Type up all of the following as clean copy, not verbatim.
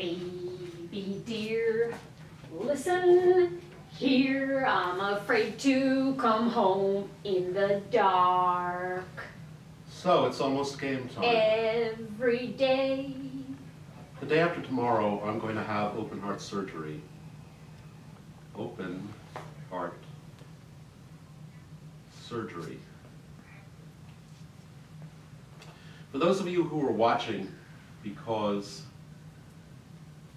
Baby dear, listen here, I'm afraid to come home in the dark. So it's almost game time. Every day. The day after tomorrow, I'm going to have open heart surgery. Open heart surgery. For those of you who are watching, because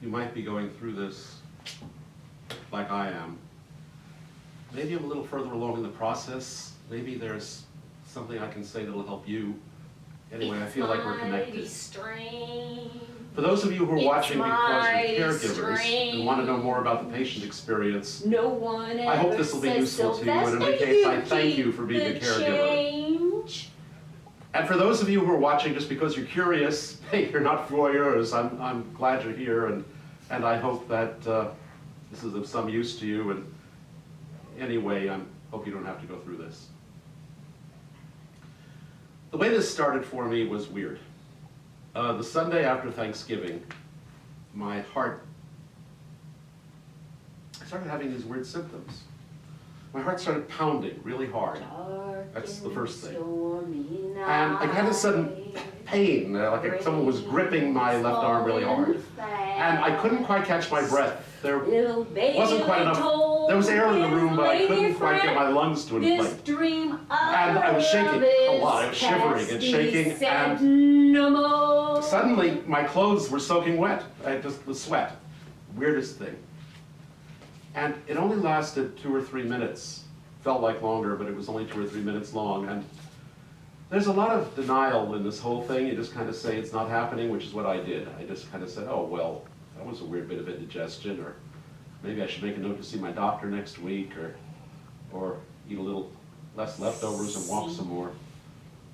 you might be going through this like I am, maybe I'm a little further along in the process. Maybe there's something I can say that'll help you. Anyway, I feel like we're connected. For those of you who are watching because you're caregivers and want to know more about the patient experience, no one I hope this will be useful to you. And in any case, I thank you for being a caregiver. And for those of you who are watching just because you're curious, hey, you're not voyeurs, I'm glad you're here, and I hope that this is of some use to you. And anyway, I hope you don't have to go through this. The way this started for me was weird. The Sunday after Thanksgiving, my heart, I started having these weird symptoms. My heart started pounding really hard. That's the first thing. And I had a sudden pain, like someone was gripping my left arm really hard. And I couldn't quite catch my breath. There wasn't quite enough, there was air in the room, but I couldn't quite get my lungs to inflate. And I was shaking a lot, I was shivering and shaking, and suddenly my clothes were soaking wet. I just was sweat. Weirdest thing. And it only lasted 2 or 3 minutes. Felt like longer, but it was only 2 or 3 minutes long. And there's a lot of denial in this whole thing. You just kind of say it's not happening, which is what I did. I just kind of said, oh, well, that was a weird bit of indigestion, or maybe I should make a note to see my doctor next week, or eat a little less leftovers and walk some more.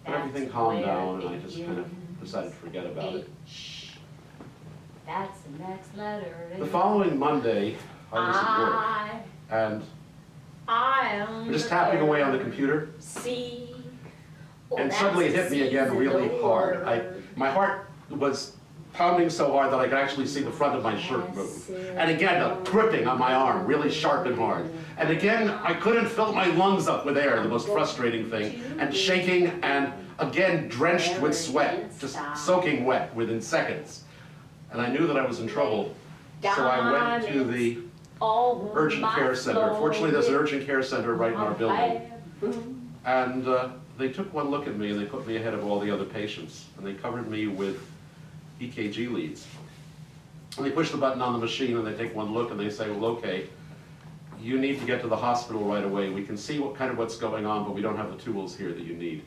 But everything calmed down, and I just kind of decided to forget about it. That's the next letter. The following Monday, I was at work, and we're just tapping away on the computer, and suddenly it hit me again really hard. My heart was pounding so hard that I could actually see the front of my shirt move. And again, a gripping on my arm, really sharp and hard. And again, I couldn't fill my lungs up with air, the most frustrating thing, and shaking, and again, drenched with sweat, just soaking wet within seconds. And I knew that I was in trouble, so I went to the urgent care center. Fortunately, there's an urgent care center right in our building. And they took one look at me, and they put me ahead of all the other patients, and they covered me with EKG leads. And they push the button on the machine, and they take one look, and they say, well, okay, you need to get to the hospital right away. We can see what's going on, but we don't have the tools here that you need.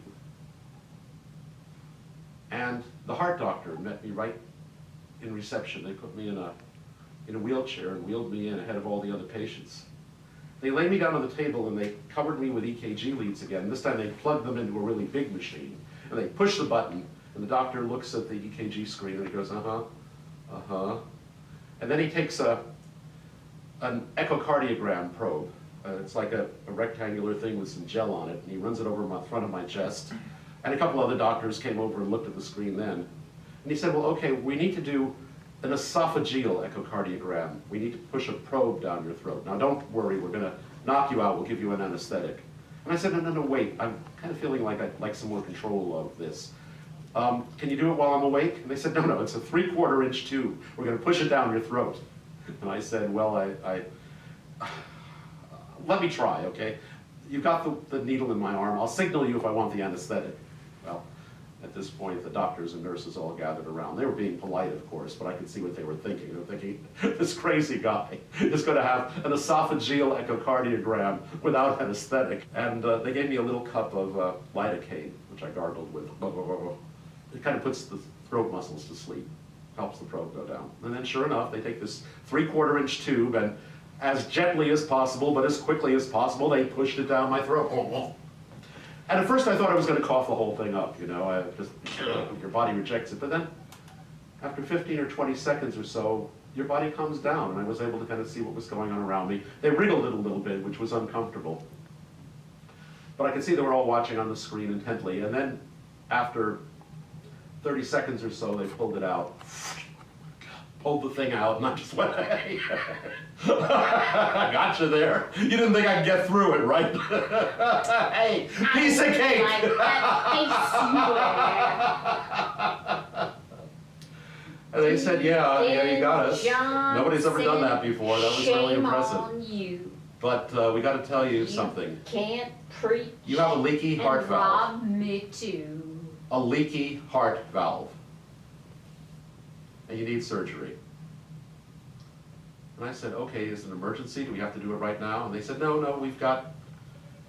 And the heart doctor met me right in reception. They put me in a wheelchair and wheeled me in ahead of all the other patients. They laid me down on the table, and they covered me with EKG leads again. This time they plugged them into a really big machine, and they push the button, and the doctor looks at the EKG screen, and he goes, And then he takes an echocardiogram probe. It's like a rectangular thing with some gel on it, and he runs it over the front of my chest. And a couple other doctors came over and looked at the screen then. And he said, well, okay, we need to do an esophageal echocardiogram. We need to push a probe down your throat. Now, don't worry, we're going to knock you out. We'll give you an anesthetic. And I said, no, wait. I'm kind of feeling like I'd like some more control of this. Can you do it while I'm awake? And they said, no, it's a 3/4 inch tube. We're going to push it down your throat. And I said, well, let me try, okay? You've got the needle in my arm. I'll signal you if I want the anesthetic. Well, at this point, the doctors and nurses all gathered around. They were being polite, of course, but I could see what they were thinking. They were thinking, this crazy guy is going to have an esophageal echocardiogram without anesthetic. And they gave me a little cup of lidocaine, which I gargled with. It kind of puts the throat muscles to sleep, helps the probe go down. And then sure enough, they take this 3/4 inch tube, and as gently as possible, but as quickly as possible, they pushed it down my throat. And at first I thought I was going to cough the whole thing up, you know, your body rejects it. But then after 15 or 20 seconds or so, your body comes down, and I was able to kind of see what was going on around me. They wriggled it a little bit, which was uncomfortable. But I could see they were all watching on the screen intently. And then after 30 seconds or so, they pulled it out. pulled the thing out, and I just went, hey, I got you there. You didn't think I'd get through it, right? Hey, piece of cake. And they said, yeah, you got us. Nobody's ever done that before. That was really impressive. But we got to tell you something. Can't preach. You have a leaky heart valve. Rob me too. A leaky heart valve. And you need surgery. And I said, okay, is it an emergency? Do we have to do it right now? And they said, no, we've got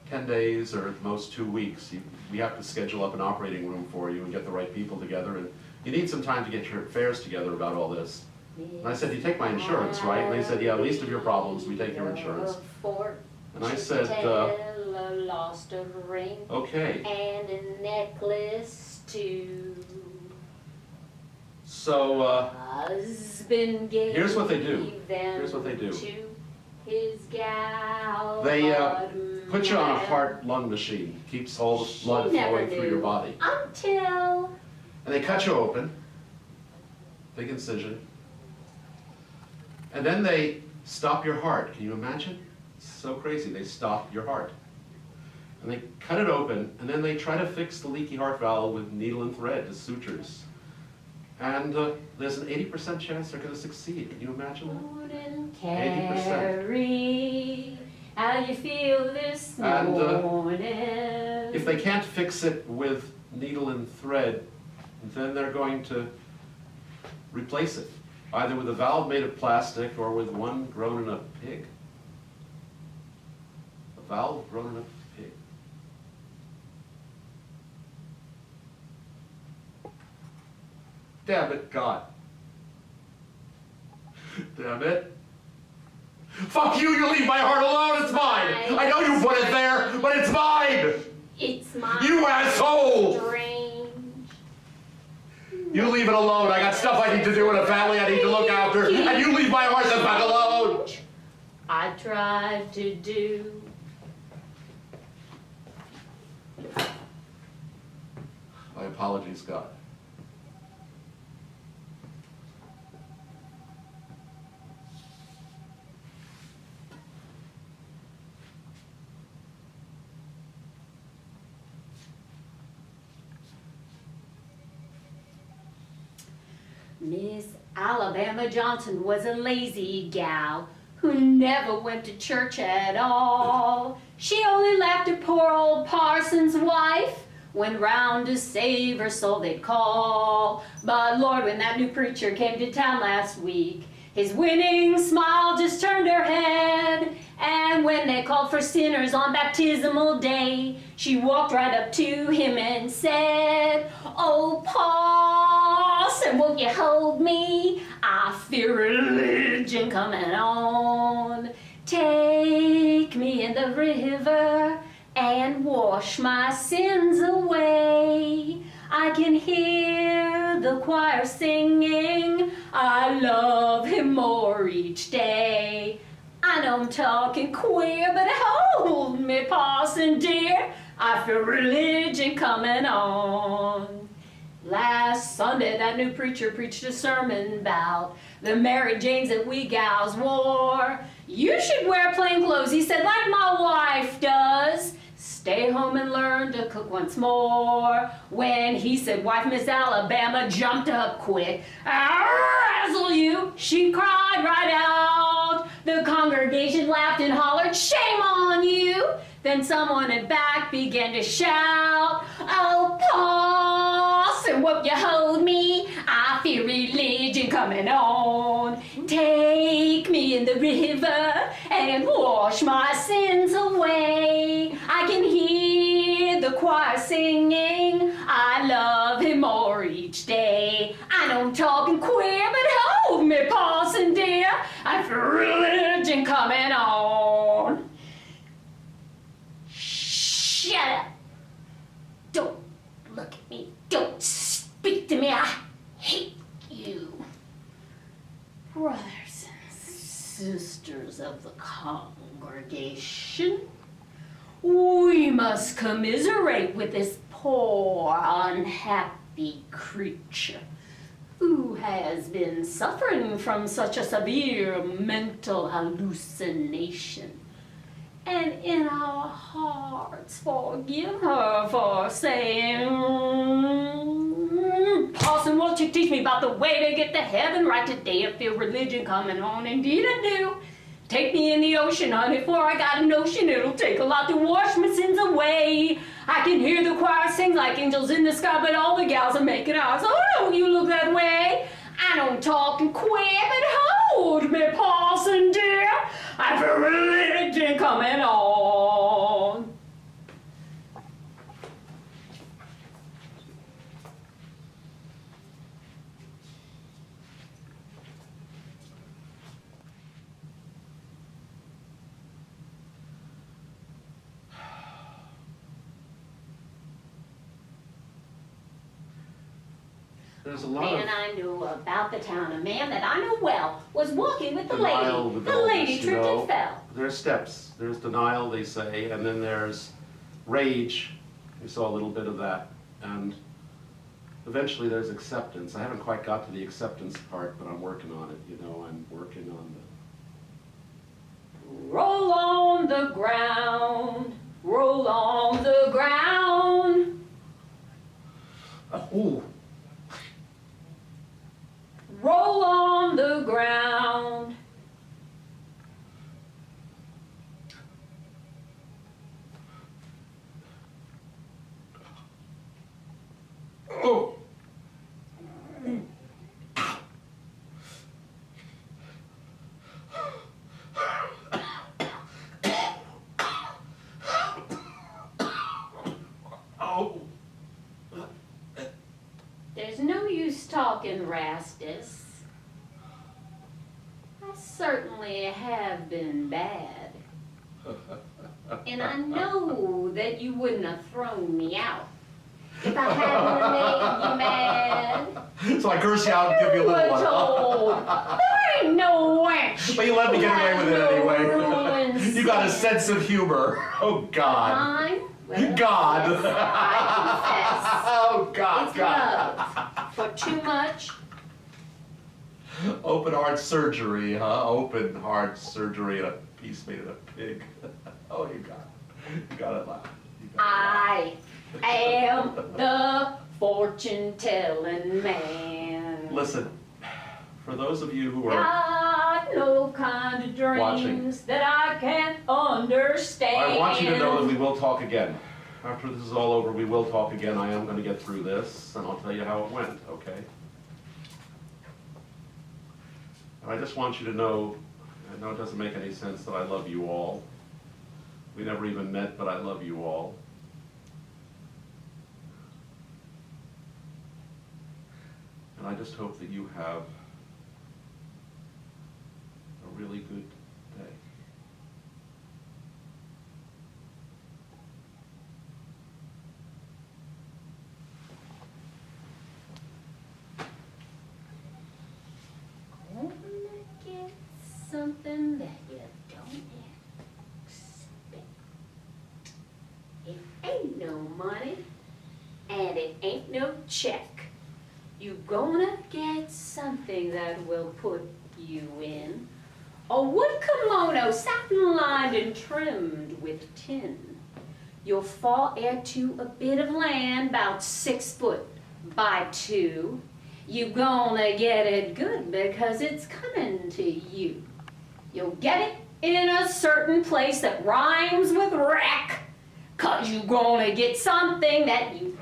10 days or at most 2 weeks. We have to schedule up an operating room for you and get the right people together. And you need some time to get your affairs together about all this. And I said, you take my insurance, right? And they said, yeah, least of your problems, we take your insurance. And I said, lost a ring okay. And a necklace too. So, Husband gave here's what they do. Here's what they do. To his gal. They put you on a heart-lung machine. Keeps all the blood flowing through your body. Until. And they cut you open. Big incision. And then they stop your heart. Can you imagine? It's so crazy. They stop your heart. And they cut it open, and then they try to fix the leaky heart valve with needle and thread, the sutures. And there's an 80% chance they're going to succeed. Can you imagine that? 80%. How you feel this morning? If they can't fix it with needle and thread, then they're going to replace it, either with a valve made of plastic or with one grown in a pig. A valve grown in a pig. Damn it, God. Damn it. Fuck you, you leave my heart alone, it's mine! I know you put it there, but it's mine! It's mine. You asshole! Strange. You leave it alone, I got stuff I need to do in a family I need to look after, and you leave my heart the fuck alone! I tried to do. My apologies, God. Miss Alabama Johnson was a lazy gal who never went to church at all. She only laughed at poor old parson's wife when round to save her soul they'd call. But Lord, when that new preacher came to town last week, his winning smile just turned her head. And when they called for sinners on baptismal day, she walked right up to him and said, "Oh, Parson, won't you hold me? I fear religion coming on. Take me in the river and wash my sins away. I can hear the choir singing, I love him more each day." I know I'm talking queer, but hold me, Parson dear, I feel religion coming on. Last Sunday, that new preacher preached a sermon about the Mary Janes that we gals wore. You should wear plain clothes, he said, like my wife does. Stay home and learn to cook once more. When he said, wife, Miss Alabama jumped up quick. "I'll razzle you," she cried right out. The congregation laughed and hollered, "Shame on you." Then someone in back began to shout, "Oh, Parson, won't you hold me? I feel religion coming on. Take me in the river and wash my sins away. I can hear the choir singing, I love him more each day. I know I'm talking queer, but hold me, Parson dear, I feel religion coming on." Shut up. Don't look at me. Don't speak to me. I hate you. Brothers and sisters of the congregation, we must commiserate with this poor, unhappy creature who has been suffering from such a severe mental hallucination. And in our hearts forgive her for saying, Parson, won't you teach me about the way to get to heaven? Right today I feel religion coming on, indeed I do. Take me in the ocean, honey, for I got a notion it'll take a lot to wash my sins away. I can hear the choir sing like angels in the sky, but all the gals are making eyes. Oh, don't you look that way. I don't talk and quit, but hold me, Parson dear. I feel religion coming on. There's a lot Man of I knew about the town, a man that I knew well, was walking with the denial lady. with The all lady this, you tripped know. and fell. There's steps. There's denial, they say, and then there's rage. We saw a little bit of that. And eventually there's acceptance. I haven't quite got to the acceptance part, but I'm working on it, you know. I'm working on Roll on the ground, roll on the ground. Ooh. Roll on the ground. Oh. Oh. There's no use talking, Rastus. I certainly have been bad. And I know that you wouldn't have thrown me out if I hadn't made you mad. So I curse you out and give you a little one. Told. There ain't no wench. But you let me get away with it anyway. Ruins. You got a sense of humor. Oh God. Mine? Well, God. yes, I Oh God. confess. It's God. love. For too much. Open heart surgery, huh? Open heart surgery and a piece made of a pig. Oh, you got it. You got it loud. I am the fortune-telling man. Listen, for those of you who are Got no kind of dreams watching, that I can't understand. I want you to know that we will talk again. After this is all over, we will talk again. I am going to get through this, and I'll tell you how it went, okay? And I just want you to know, I know it doesn't make any sense that I love you all. We never even met, but I love you all. And I just hope that you have a really good day. Gonna get something that you don't expect. It ain't no money, and it ain't no check. You gonna get something that will put you in a wood kimono, satin-lined and trimmed with tin. You'll fall heir to a bit of land, about 6 foot by 2. You gonna get it good because it's coming to you. You'll get it in a certain place that rhymes with wreck, 'cause you gonna get something that you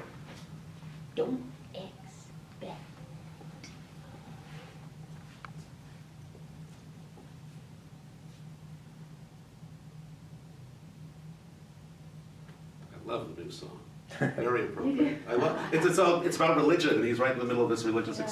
don't expect. I love the new song. Very appropriate. I love it's about religion, and he's right in the middle of this religious experience.